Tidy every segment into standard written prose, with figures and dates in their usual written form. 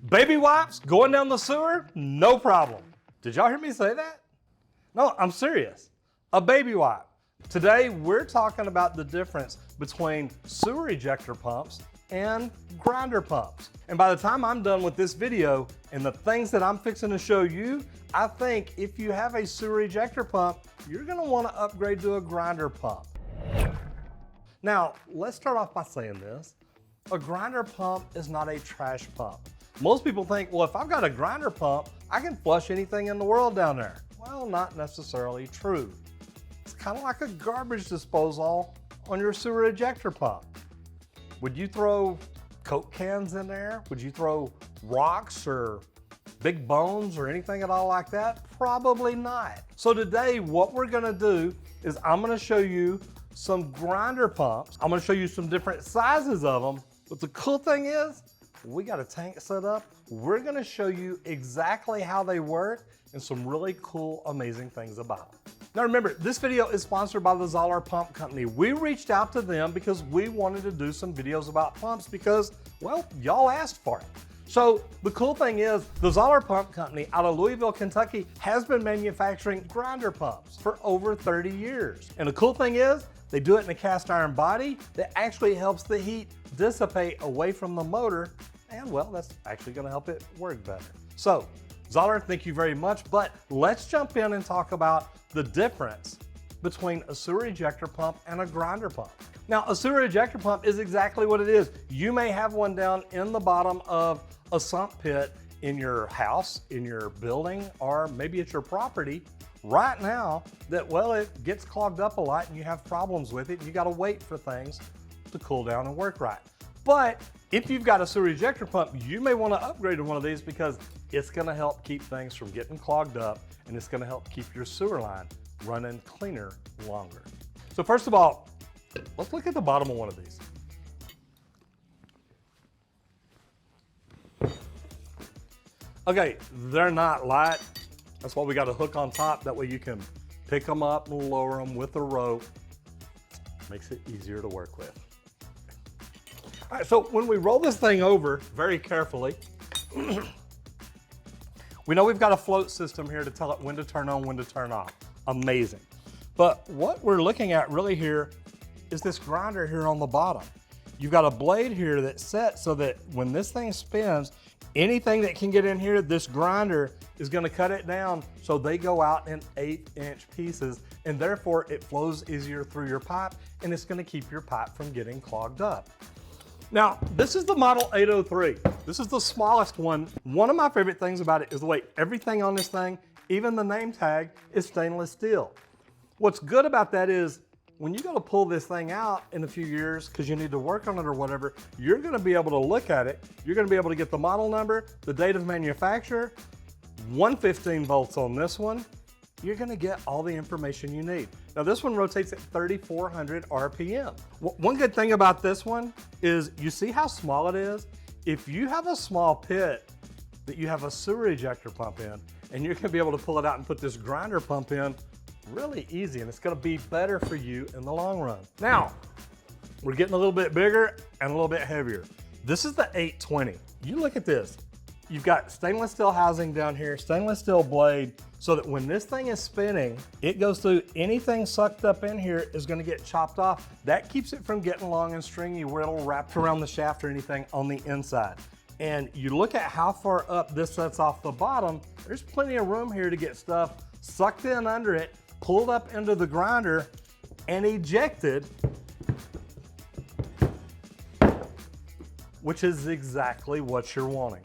Baby wipes going down the sewer? No problem. Did y'all hear me say that? No, I'm serious. A baby wipe. Today, we're talking about the difference between sewer ejector pumps and grinder pumps. And by the time I'm done with this video and the things that I'm fixing to show you, I think if you have a sewer ejector pump, you're gonna wanna upgrade to a grinder pump. Now, let's start off by saying this. A grinder pump is not a trash pump. Most people think, well, if I've got a grinder pump, I can flush anything in the world down there. Well, not necessarily true. It's kind of like a garbage disposal on your sewer ejector pump. Would you throw Coke cans in there? Would you throw rocks or big bones or anything at all like that? Probably not. So today, what we're gonna do is I'm gonna show you some grinder pumps. I'm gonna show you some different sizes of them. But the cool thing is, we got a tank set up. We're gonna show you exactly how they work and some really cool, amazing things about them. Now remember, this video is sponsored by the Zoller Pump Company. We reached out to them because we wanted to do some videos about pumps because, well, y'all asked for it. So the cool thing is, the Zoller Pump Company out of Louisville, Kentucky has been manufacturing grinder pumps for over 30 years. And the cool thing is, they do it in a cast iron body that actually helps the heat dissipate away from the motor, and well, that's actually gonna help it work better. So, Zoller, thank you very much, but let's jump in and talk about the difference between a sewer ejector pump and a grinder pump. Now, a sewer ejector pump is exactly what it is. You may have one down in the bottom of a sump pit in your house, in your building, or maybe at your property right now that, well, it gets clogged up a lot and you have problems with it and you gotta wait for things to cool down and work right. But if you've got a sewer ejector pump, you may wanna upgrade to one of these because it's gonna help keep things from getting clogged up and it's gonna help keep your sewer line running cleaner longer. So first of all, let's look at the bottom of one of these. Okay, they're not light. That's why we got a hook on top. That way you can pick them up and lower them with a rope. Makes it easier to work with. All right, so when we roll this thing over very carefully, we know we've got a float system here to tell it when to turn on, when to turn off. Amazing. But what we're looking at really here is this grinder here on the bottom. You've got a blade here that's set so that when this thing spins, anything that can get in here, this grinder is gonna cut it down so they go out in 1/8" pieces, and therefore it flows easier through your pipe and it's gonna keep your pipe from getting clogged up. Now, this is the model 803. This is the smallest one. One of my favorite things about it is the way everything on this thing, even the name tag, is stainless steel. What's good about that is when you go to pull this thing out in a few years because you need to work on it or whatever, you're gonna be able to look at it. You're gonna be able to get the model number, the date of manufacture, 115 volts on this one. You're gonna get all the information you need. Now this one rotates at 3,400 RPM. One good thing about this one is you see how small it is? If you have a small pit that you have a sewer ejector pump in, and you're gonna be able to pull it out and put this grinder pump in really easy, and it's gonna be better for you in the long run. Now, we're getting a little bit bigger and a little bit heavier. This is the 820. You look at this. You've got stainless steel housing down here, stainless steel blade, so that when this thing is spinning, it goes through anything sucked up in here is gonna get chopped off. That keeps it from getting long and stringy where it'll wrap around the shaft or anything on the inside. And you look at how far up this sets off the bottom, there's plenty of room here to get stuff sucked in under it, pulled up into the grinder, and ejected, which is exactly what you're wanting.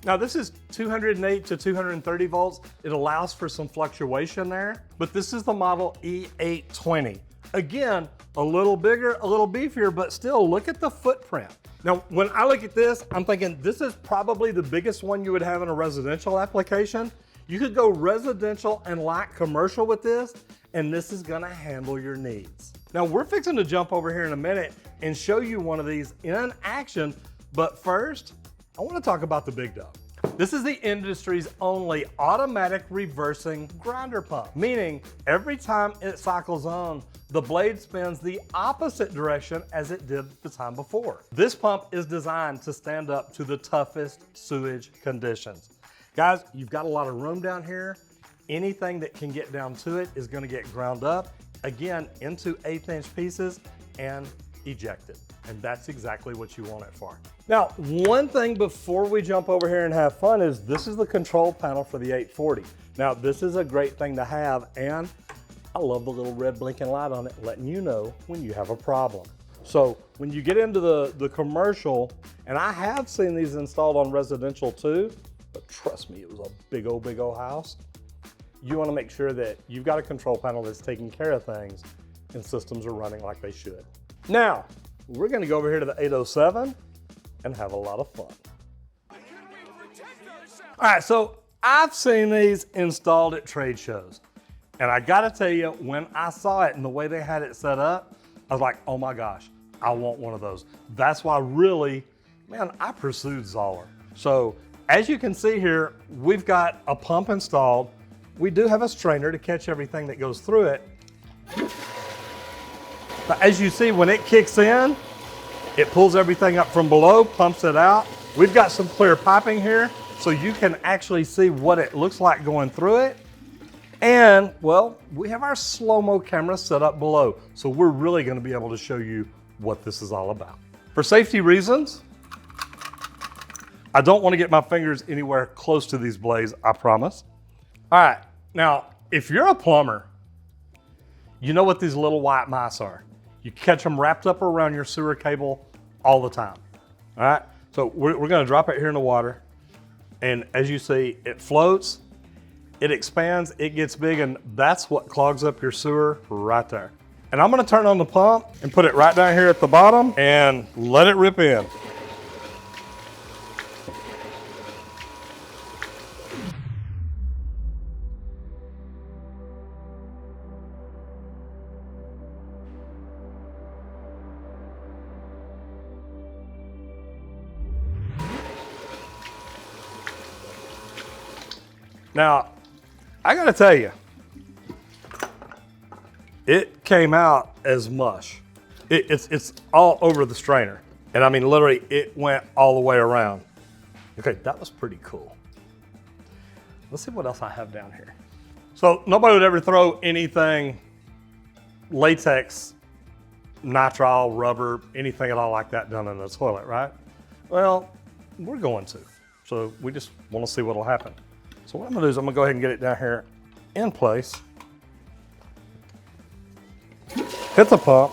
Now this is 208 to 230 volts. It allows for some fluctuation there, but this is the model E820. Again, a little bigger, a little beefier, but still look at the footprint. Now, when I look at this, I'm thinking this is probably the biggest one you would have in a residential application. You could go residential and light commercial with this, and this is gonna handle your needs. Now we're fixing to jump over here in a minute and show you one of these in action, but first, I wanna talk about the big dog. This is the industry's only automatic reversing grinder pump, meaning every time it cycles on, the blade spins the opposite direction as it did the time before. This pump is designed to stand up to the toughest sewage conditions. Guys, you've got a lot of room down here. Anything that can get down to it is going to get ground up, again, into 1/8" pieces and ejected. And that's exactly what you want it for. Now, one thing before we jump over here and have fun is this is the control panel for the 840. Now, this is a great thing to have, and I love the little red blinking light on it, letting you know when you have a problem. So when you get into the commercial, and I have seen these installed on residential too, but trust me, it was a big old house. You want to make sure that you've got a control panel that's taking care of things and systems are running like they should. Now, we're going to go over here to the 807 and have a lot of fun. All right, so I've seen these installed at trade shows. And I gotta tell you, when I saw it and the way they had it set up, I was like, oh my gosh, I want one of those. That's why really, man, I pursued Zoller. So as you can see here, we've got a pump installed. We do have a strainer to catch everything that goes through it. But as you see, when it kicks in, it pulls everything up from below, pumps it out. We've got some clear piping here, so you can actually see what it looks like going through it. And, well, we have our slow-mo camera set up below, so we're really gonna be able to show you what this is all about. For safety reasons, I don't wanna get my fingers anywhere close to these blades, I promise. All right, now, if you're a plumber, you know what these little white mice are. You catch them wrapped up around your sewer cable all the time, all right? So we're gonna drop it here in the water, and as you see, it floats, it expands, it gets big, and that's what clogs up your sewer right there. And I'm gonna turn on the pump and put it right down here at the bottom and let it rip in. Now, I gotta tell you, it came out as mush. It's all over the strainer. And I mean, literally, it went all the way around. Okay, that was pretty cool. Let's see what else I have down here. So nobody would ever throw anything latex, nitrile, rubber, anything at all like that down in the toilet, right? Well, we're going to. So we just wanna see what'll happen. So what I'm gonna do is I'm gonna go ahead and get it down here in place. Hit the pump.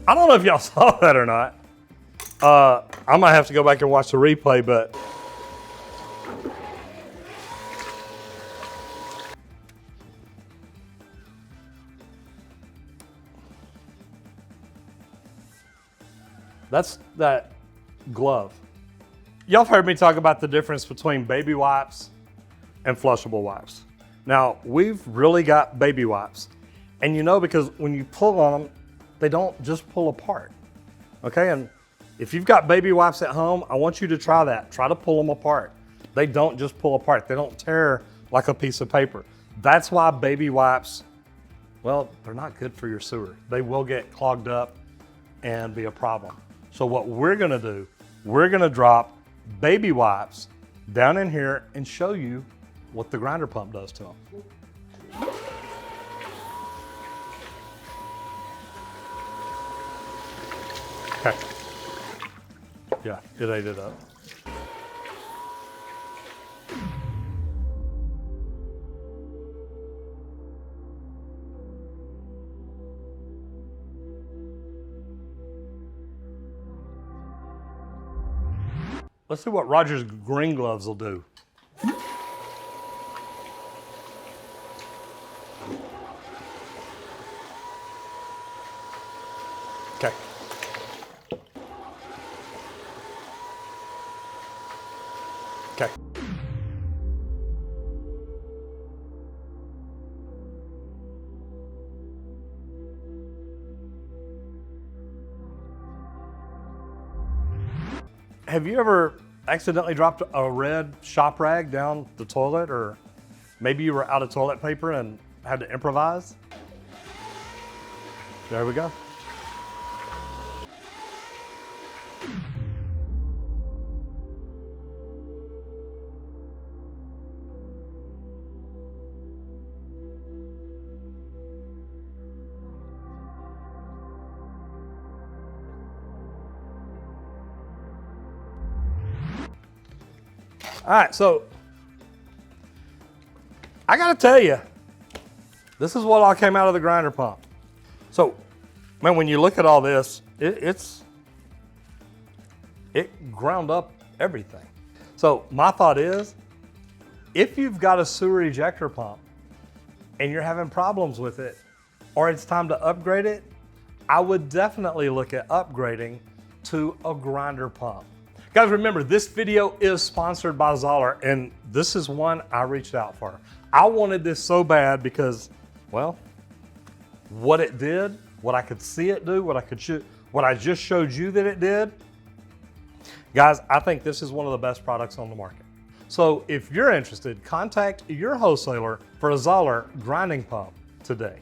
I don't know if y'all saw that or not. I might have to go back and watch the replay, but that's that glove. Y'all have heard me talk about the difference between baby wipes and flushable wipes. Now, we've really got baby wipes. And you know, because when you pull on them, they don't just pull apart, okay? And if you've got baby wipes at home, I want you to try that. Try to pull them apart. They don't just pull apart. They don't tear like a piece of paper. That's why baby wipes, well, they're not good for your sewer. They will get clogged up and be a problem. So what we're gonna do, we're gonna drop baby wipes down in here and show you what the grinder pump does to them. Okay. Yeah, it ate it up. Let's see what Roger's green gloves will do. Okay. Okay. Have you ever accidentally dropped a red shop rag down the toilet, or maybe you were out of toilet paper and had to improvise? There we go. All right, so I gotta tell you, this is what all came out of the grinder pump. So, man, when you look at all this, it ground up everything. So my thought is, if you've got a sewer ejector pump and you're having problems with it, or it's time to upgrade it, I would definitely look at upgrading to a grinder pump. Guys, remember, this video is sponsored by Zoller, and this is one I reached out for. I wanted this so bad because, well, what it did, what I could see it do, what I just showed you that it did, guys, I think this is one of the best products on the market. So if you're interested, contact your wholesaler for a Zoller grinding pump today.